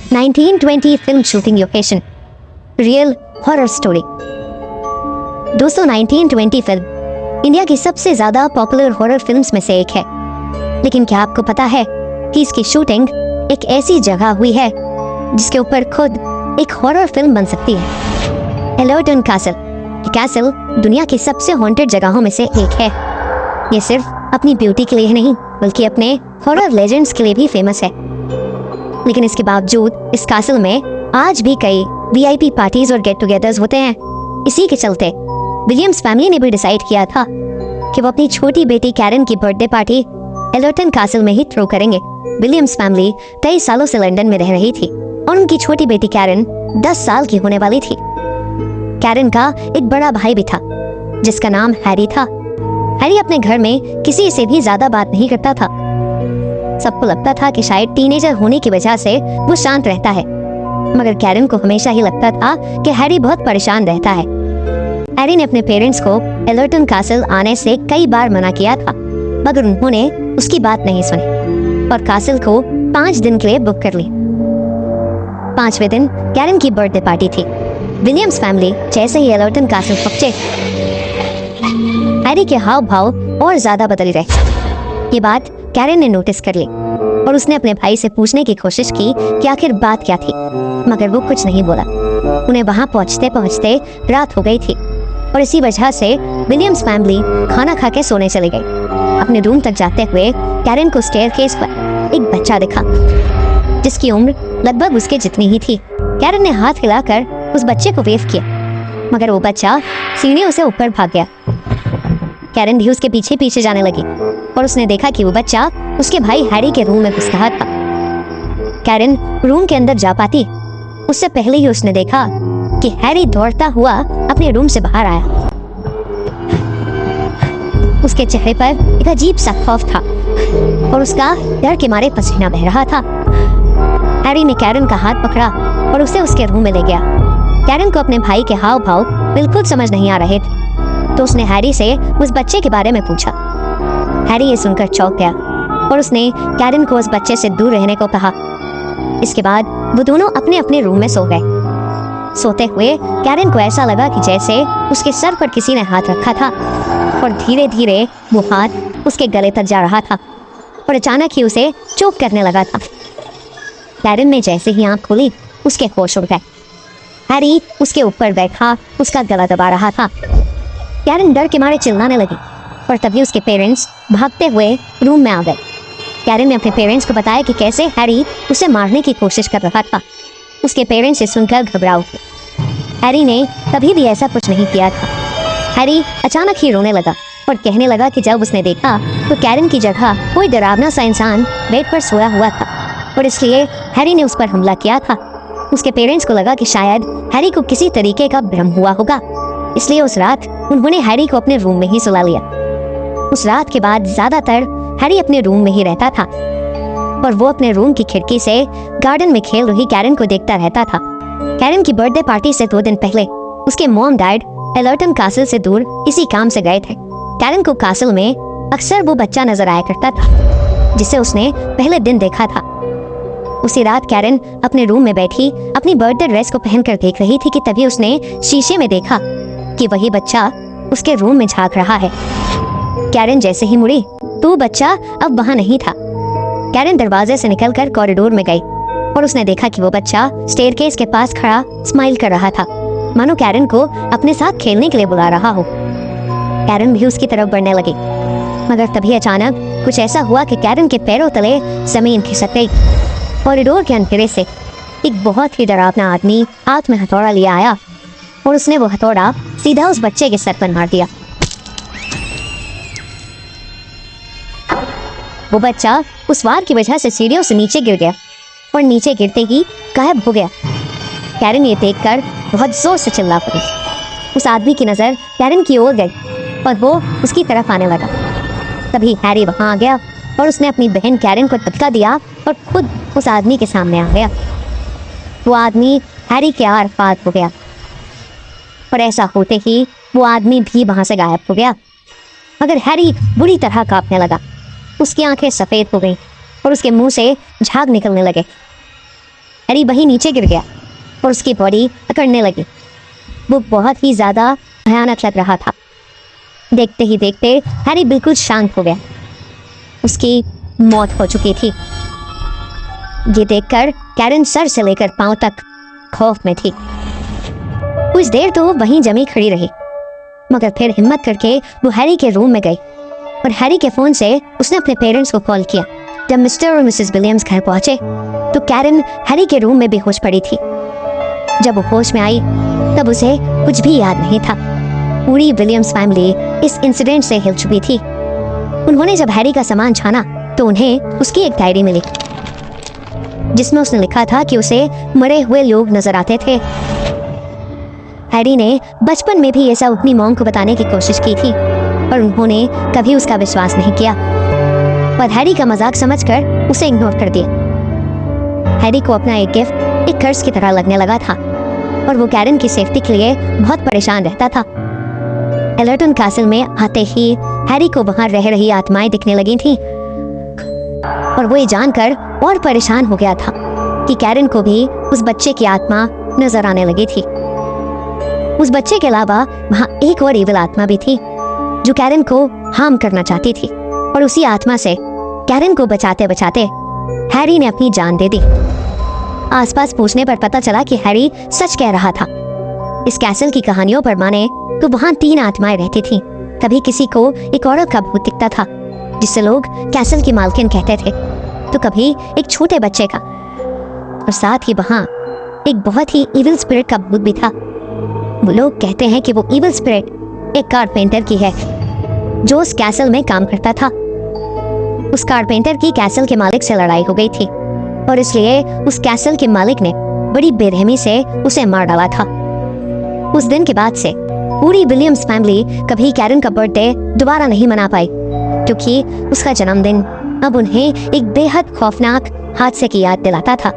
1920 film shooting location, real horror story. दोस्तों 1920 film India की सबसे ज्यादा पॉपुलर हॉरर फिल्म्स में से एक है। लेकिन क्या आपको पता है कि इसकी शूटिंग एक ऐसी जगह हुई है जिसके ऊपर खुद एक हॉरर फिल्म बन सकती है। एलर्टन कैसल। ये कैसल दुनिया की सबसे हॉन्टेड जगहों में से एक है। ये सिर्फ अपनी ब्यूटी के लिए नहीं बल्कि अपने हॉरर लेजेंड्स के लिए भी फेमस है। लेकिन इसके बावजूद इस कैसल में आज भी कई वीआईपी पार्टीज और गेट टुगेदर्स होते हैं। इसी के चलते विलियम्स फैमिली ने भी डिसाइड किया था कि वो अपनी छोटी बेटी कैरन की बर्थडे पार्टी एलर्टन कैसल में ही थ्रो करेंगे। विलियम्स फैमिली 23 सालों से लंदन में रह रही थी और उनकी छोटी बेटी कैरन 10 साल की होने वाली थी। कैरन का एक बड़ा भाई भी था जिसका नाम हैरी था। हैरी अपने घर में किसी से भी ज्यादा बात नहीं करता था। सबको लगता था कि शायद टीनेजर होने की वजह से वो शांत रहता है, मगर कैरन को हमेशा ही लगता था कि हैरी बहुत परेशान रहता है। हैरी ने अपने पेरेंट्स को एलर्टन कैसल आने से कई बार मना किया था, मगर उन्होंने उसकी बात नहीं सुनी और कैसल को 5 दिन के लिए बुक कर ली। 5वें दिन कैरन की बर्थडे पार्टी थी। विलियम्स फैमिली जैसे ही एलर्टन कैसल पहुंचे, हैरी के हाव भाव और ज्यादा बदल गए। ये बात कैरन ने नोटिस कर ली और उसने अपने भाई से पूछने की कोशिश की कि आखिर बात क्या थी, मगर वो कुछ नहीं बोला। उन्हें वहां पहुंचते पहुंचते रात हो गई थी और इसी वजह से विलियम्स फैमिली खाना खा के सोने चली गई। अपने रूम तक जाते हुए कैरन को स्टेयरकेस पर एक बच्चा दिखा जिसकी उम्र लगभग उसके जितनी ही थी। कैरन ने हाथ हिलाकर उस बच्चे को वेव किया, मगर वो बच्चा सीढ़ियों से ऊपर भाग गया। कैरन भी उसके पीछे पीछे जाने लगी और उसने देखा कि वो बच्चा उसके भाई हैरी के रूम में घुस रहा था। कैरन रूम के अंदर जा पाती उससे पहले ही उसने देखा कि हैरी दौड़ता हुआ अपने रूम से बाहर आया। उसके चेहरे पर एक अजीब सा खौफ था और उसका डर के मारे पसीना बह रहा था। हैरी ने कैरन का हाथ पकड़ा और उसे उसके रूम में ले गया। कैरन को अपने भाई के हाव भाव बिल्कुल समझ नहीं आ रहे थे, तो उसने हैरी से उस बच्चे के बारे में पूछा। हैरी ये सुनकर चौंक गया और उसने कैरन को उस बच्चे से दूर रहने को कहा। इसके बाद वो दोनों अपने अपने रूम में सो गए। सोते हुए कैरन को ऐसा लगा कि जैसे उसके सर पर किसी ने हाथ रखा था और धीरे धीरे वो हाथ उसके गले तक जा रहा था और अचानक ही उसे चोक करने लगा था। कैरन ने जैसे ही आंख खोली उसके होश उड़ गए। हैरी उसके ऊपर बैठा उसका गला दबा रहा था। कैरन डर के मारे चिल्लाने लगी और तभी उसके पेरेंट्स भागते हुए रूम में आ गए। कैरन ने अपने पेरेंट्स को बताया कि कैसे हैरी उसे मारने की कोशिश कर रहा था। उसके पेरेंट्स इसे सुनकर घबरा उठे। हैरी ने कभी भी ऐसा कुछ नहीं किया था। हैरी अचानक ही रोने लगा और कहने लगा कि जब उसने देखा तो कैरन की जगह कोई डरावना सा इंसान बेड पर सोया हुआ था और इसलिए हैरी ने उस पर हमला किया था। उसके पेरेंट्स को लगा कि शायद हैरी को किसी तरीके का भ्रम हुआ होगा, इसलिए उस रात उन्होंने हैरी को अपने रूम में ही सुला लिया। उस रात के बाद ज्यादातर हैरी अपने रूम में ही रहता था और वो अपने रूम की खिड़की से गार्डन में खेल रही कैरन को देखता रहता था। कैरन की बर्थडे पार्टी से 2 दिन पहले उसके मॉम डैड एलर्टन कैसल से दूर इसी काम से गए थे। कैरन को कैसल में अक्सर वो बच्चा नजर आया करता था जिसे उसने पहले दिन देखा था। उसी रात कैरन अपने रूम में बैठी अपनी बर्थडे ड्रेस को पहनकर देख रही थी कि तभी उसने शीशे में देखा कि वही बच्चा उसके रूम में झांक रहा है। कैरन जैसे ही मुड़ी तो बच्चा अब वहां नहीं था। कैरन दरवाजे से निकलकर कॉरिडोर में गई और उसने देखा कि वो बच्चा स्टेयरकेस के पास खड़ा स्माइल कर रहा था, मानो कैरन को अपने साथ खेलने के लिए बुला रहा हो। कैरन भी उसकी तरफ बढ़ने लगी, मगर तभी अचानक कुछ ऐसा हुआ कि कैरन के पैरों तले जमीन खिसक गई। कॉरिडोर के अंधेरे से एक बहुत ही डरावना आदमी हाथ में हथौड़ा लिया आया और उसने वो हथौड़ा सीधा उस बच्चे के सर पर मार दिया। वो बच्चा उस वार की वजह से सीढ़ियों से नीचे गिर गया और नीचे गिरते ही गायब हो गया। कैरन ये देखकर बहुत जोर से चिल्ला पड़ी। उस आदमी की नजर कैरन की ओर गई और वो उसकी तरफ आने लगा। तभी हैरी वहां आ गया और उसने अपनी बहन कैरन को धक्का दिया और खुद उस आदमी के सामने आ गया। वो आदमी हैरी के आर पार हो गया और ऐसा होते ही वो आदमी भी वहां से गायब हो गया। मगर हैरी बुरी तरह कांपने लगा। उसकी आंखें सफ़ेद हो गईं और उसके मुंह से झाग निकलने लगे। हैरी वहीं नीचे गिर गया और उसकी बॉडी अकड़ने लगी। वो बहुत ही ज़्यादा भयानक लग रहा था। देखते ही देखते हैरी बिल्कुल शांत हो गया। उसकी मौत हो चुकी थी। ये देखकर कैरन सर से लेकर पांव तक खौफ में थी। कुछ देर तो वहीं जमी खड़ी रही, मगर फिर हिम्मत करके वो हैरी के रूम में गई और हैरी के फोन से उसने अपने पेरेंट्स को कॉल किया। जब मिस्टर और मिसेस विलियम्स घर पहुंचे तो कैरन हैरी के रूम में बेहोश पड़ी थी। जब वो होश में आई तब उसे कुछ भी याद नहीं था। पूरी विलियम्स फैमिली इस इंसिडेंट से हिल चुकी थी। उन्होंने जब हैरी का सामान छाना तो उन्हें उसकी एक डायरी मिली जिसमें उसने लिखा था कि उसे मरे हुए लोग नजर आते थे। हैरी ने बचपन में भी ये सब अपनी मॉम को बताने की कोशिश की थी पर उन्होंने कभी उसका विश्वास नहीं किया, पर हैरी का मजाक समझकर उसे इग्नोर कर दिया। हैरी को अपना एक गिफ्ट एक कर्ज की तरह लगने लगा था और वो कैरन की सेफ्टी के लिए बहुत परेशान रहता था। एलर्टन कैसल में आते ही हैरी को वहां रह रही आत्माएं दिखने लगी थीं और वो ये जानकर और परेशान हो गया था कि कैरन को भी उस बच्चे की आत्मा नजर आने लगी थी। उस बच्चे के अलावा वहां एक और इविल आत्मा भी थी जो कैरन को हार्म करना चाहती थी और उसी आत्मा से कैरन को बचाते बचाते हैरी ने अपनी जान दे दी। आसपास पूछने पर पता चला कि हैरी सच कह रहा था। इस कैसल की कहानियों पर माने तो वहां 3 आत्माएं रहती थीं। कभी किसी को एक औरत का भूत दिखता था जिसे लोग कैसल की मालकिन कहते थे, तो कभी एक छोटे बच्चे का, और साथ ही वहां एक बहुत ही इविल स्पिरिट का भूत भी था। वो लोग कहते हैं कि वो इविल स्पिरिट एक कारपेंटर की है जो उस कैसल में काम करता था। उस कारपेंटर की कैसल के मालिक से लड़ाई हो गई थी और इसलिए उस कैसल के मालिक ने बड़ी बेरहमी से उसे मार डाला था। उस दिन के बाद से पूरी विलियम्स फैमिली कभी कैरन का बर्थडे दोबारा नहीं मना पाई क्योंकि उसका जन्मदिन अब उन्हें एक बेहद खौफनाक हादसे की याद दिलाता था।